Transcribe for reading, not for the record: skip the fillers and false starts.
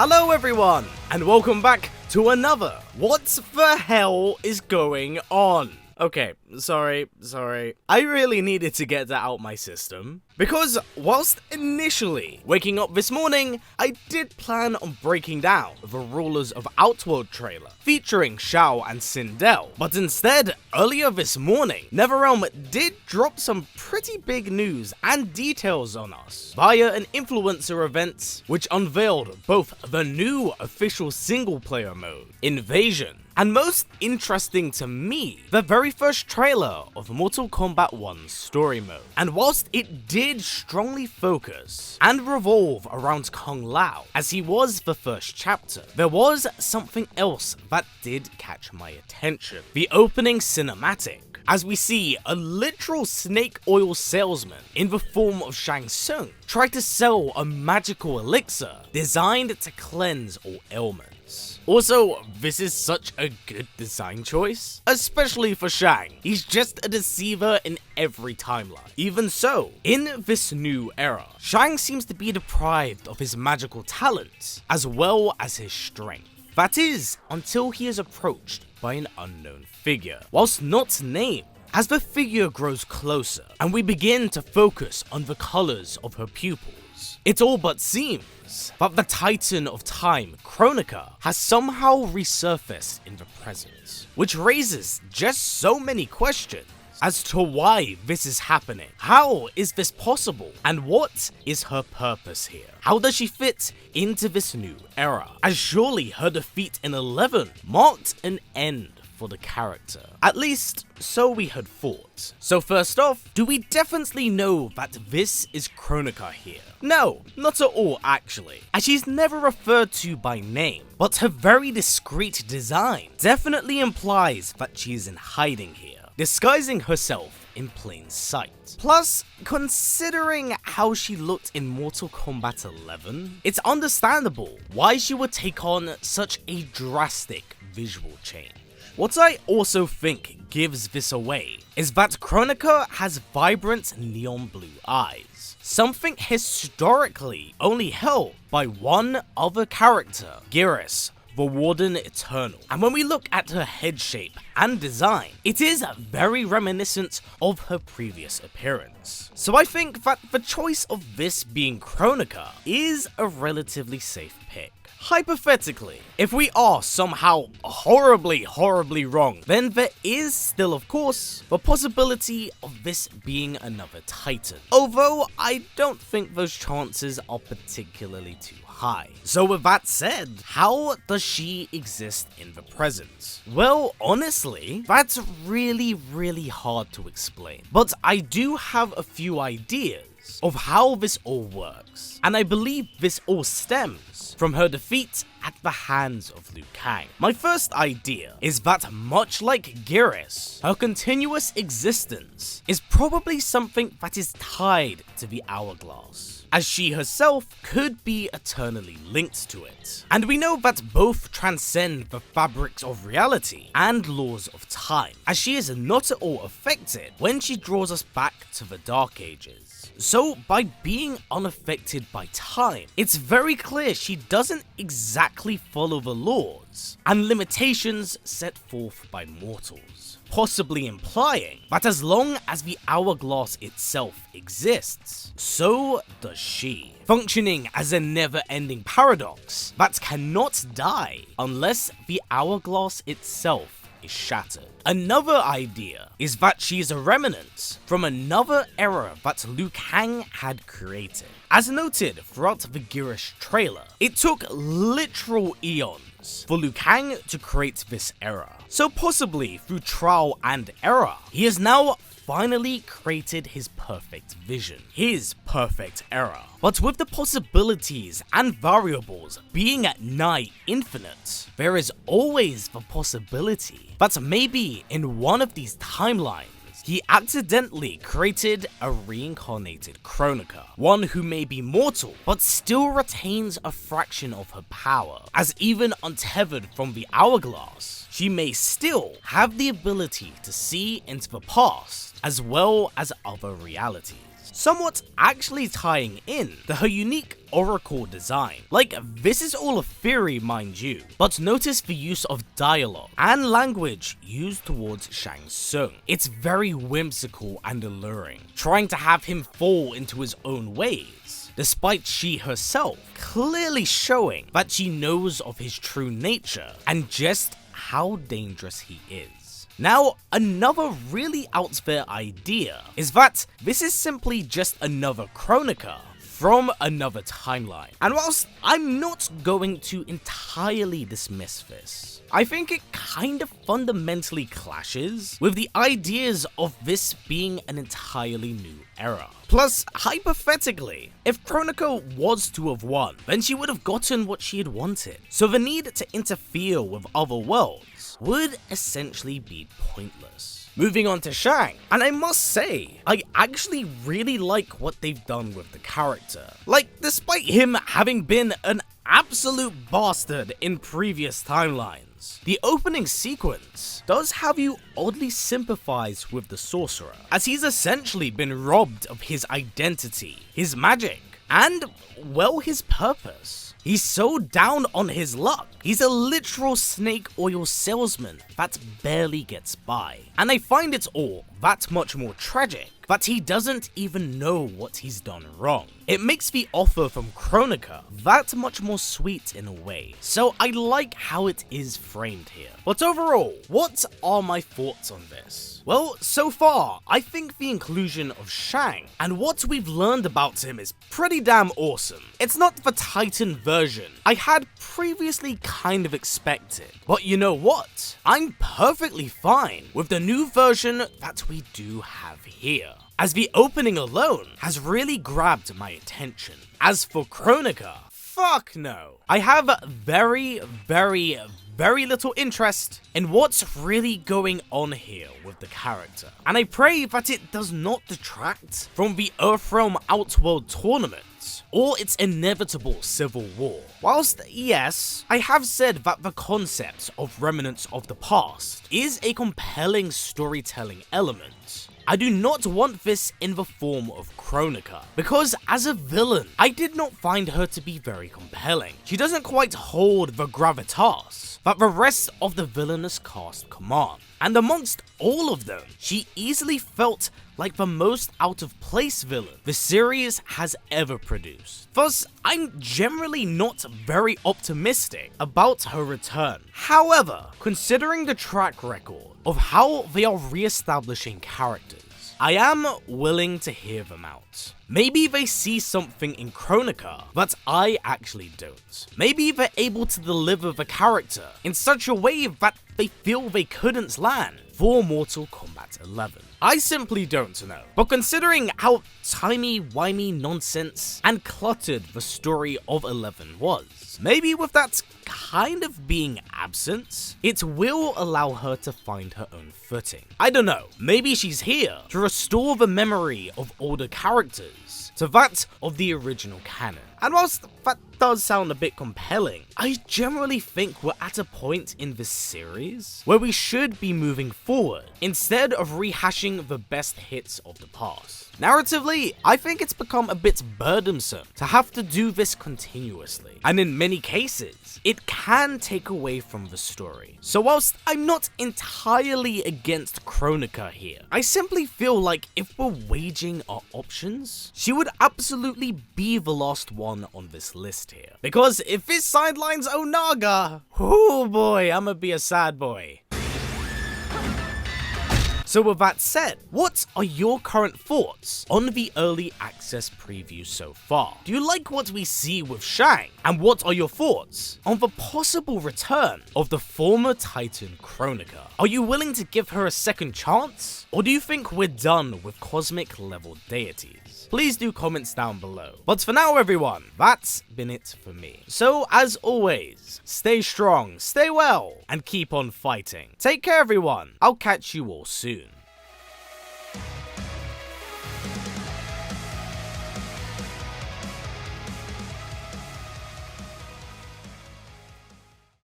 Hello everyone, and welcome back to another What the hell is going on? Okay, sorry. I really needed to get that out my system. Because whilst initially waking up this morning, I did plan on breaking down the Rulers of Outworld trailer featuring Shao and Sindel. But instead, earlier this morning, Nether Realm did drop some pretty big news and details on us via an influencer event which unveiled both the new official single player mode, Invasion, and most interesting to me, the very first trailer of Mortal Kombat 1's story mode. And whilst it did strongly focus and revolve around Kung Lao, as he was the first chapter, there was something else that did catch my attention. The opening cinematic, as we see a literal snake oil salesman in the form of Shang Tsung try to sell a magical elixir designed to cleanse all ailments. Also, this is such a good design choice, especially for Shang. He's just a deceiver in every timeline. Even so, in this new era, Shang seems to be deprived of his magical talents as well as his strength. That is, until he is approached by an unknown figure, whilst not named. As the figure grows closer and we begin to focus on the colours of her pupils, it all but seems that the Titan of Time, Kronika, has somehow resurfaced in the present, which raises just so many questions as to why this is happening. How is this possible? And what is her purpose here? How does she fit into this new era? As surely her defeat in 11 marked an end for the character. At least, so we had thought. So first off, do we definitely know that this is Kronika here? No, not at all actually, as she's never referred to by name, but her very discreet design definitely implies that she is in hiding here, disguising herself in plain sight. Plus, considering how she looked in Mortal Kombat 11, it's understandable why she would take on such a drastic visual change. What I also think gives this away is that Kronika has vibrant neon blue eyes, something historically only held by one other character, Geras, the Warden Eternal. And when we look at her head shape and design, it is very reminiscent of her previous appearance. So I think that the choice of this being Kronika is a relatively safe pick. Hypothetically, if we are somehow horribly wrong, then there is still, of course, the possibility of this being another Titan. Although, I don't think those chances are particularly too high. So with that said, how does she exist in the present? Well, honestly, that's really hard to explain. But I do have a few ideas of how this all works, and I believe this all stems from her defeat at the hands of Liu Kang. My first idea is that much like Geras, her continuous existence is probably something that is tied to the hourglass, as she herself could be eternally linked to it. And we know that both transcend the fabrics of reality and laws of time, as she is not at all affected when she draws us back to the Dark Ages. So by being unaffected by time, it's very clear she doesn't exactly follow the laws and limitations set forth by mortals, possibly implying that as long as the hourglass itself exists, so does she, functioning as a never-ending paradox that cannot die unless the hourglass itself is shattered. Another idea is that she is a remnant from another era that Liu Kang had created. As noted throughout the Geras trailer, it took literal eons for Liu Kang to create this era. So possibly through trial and error, he has now finally created his perfect vision, his perfect era. But with the possibilities and variables being at nigh infinite, there is always the possibility that maybe in one of these timelines, he accidentally created a reincarnated Kronika, one who may be mortal, but still retains a fraction of her power, as even untethered from the hourglass, she may still have the ability to see into the past, as well as other realities. somewhat actually tying in to her unique oracle design. Like, this is all a theory, mind you, but notice the use of dialogue and language used towards Shang Tsung. It's very whimsical and alluring, trying to have him fall into his own ways, despite she herself clearly showing that she knows of his true nature and just how dangerous he is. Now, another really out there idea is that this is simply just another Kronika from another timeline. And whilst I'm not going to entirely dismiss this, I think it kind of fundamentally clashes with the ideas of this being an entirely new era. Plus, hypothetically, if Kronika was to have won, then she would have gotten what she had wanted. So the need to interfere with other worlds would essentially be pointless. Moving on to Shang, and I must say, I actually really like what they've done with the character. Like, despite him having been an absolute bastard in previous timelines, the opening sequence does have you oddly sympathize with the sorcerer, as he's essentially been robbed of his identity, his magic, and, well, his purpose. He's so down on his luck. He's a literal snake oil salesman that barely gets by. And I find it all that much more tragic that he doesn't even know what he's done wrong. It makes the offer from Kronika that much more sweet in a way, so I like how it is framed here. But overall, what are my thoughts on this? Well, so far, I think the inclusion of Shang and what we've learned about him is pretty damn awesome. It's not the Titan version I had previously kind of expected, but you know what? I'm perfectly fine with the new version that we do have here, as the opening alone has really grabbed my attention. As for Kronika, fuck no. I have very little interest in what's really going on here with the character, and I pray that it does not detract from the Earthrealm Outworld tournament or its inevitable civil war. Whilst, yes, I have said that the concept of remnants of the past is a compelling storytelling element, I do not want this in the form of Kronika, because as a villain, I did not find her to be very compelling. She doesn't quite hold the gravitas that the rest of the villainous cast command, and amongst all of them, she easily felt like the most out of place villain the series has ever produced. Thus, I'm generally not very optimistic about her return. However, considering the track record of how they are re-establishing characters, I am willing to hear them out. Maybe they see something in Kronika that I actually don't. Maybe they're able to deliver the character in such a way that they feel they couldn't land for Mortal Kombat 11. I simply don't know. But considering how timey-wimey nonsense and cluttered the story of 11 was, maybe with that kind of being absent, it will allow her to find her own footing. I don't know, maybe she's here to restore the memory of older characters to that of the original canon. And whilst that does sound a bit compelling, I generally think we're at a point in this series where we should be moving forward instead of rehashing the best hits of the past. Narratively, I think it's become a bit burdensome to have to do this continuously, and in many cases, it can take away from the story. So whilst I'm not entirely against Kronika here, I simply feel like if we're waging our options, she would absolutely be the last one on this list here. Because if this sidelines Onaga, oh boy, I'ma be a sad boy. So with that said, what are your current thoughts on the early access preview so far? Do you like what we see with Shang? And what are your thoughts on the possible return of the former Titan Kronika? Are you willing to give her a second chance? Or do you think we're done with cosmic level deities? Please do comments down below. But for now everyone, that's been it for me. So as always, stay strong, stay well, and keep on fighting. Take care everyone, I'll catch you all soon.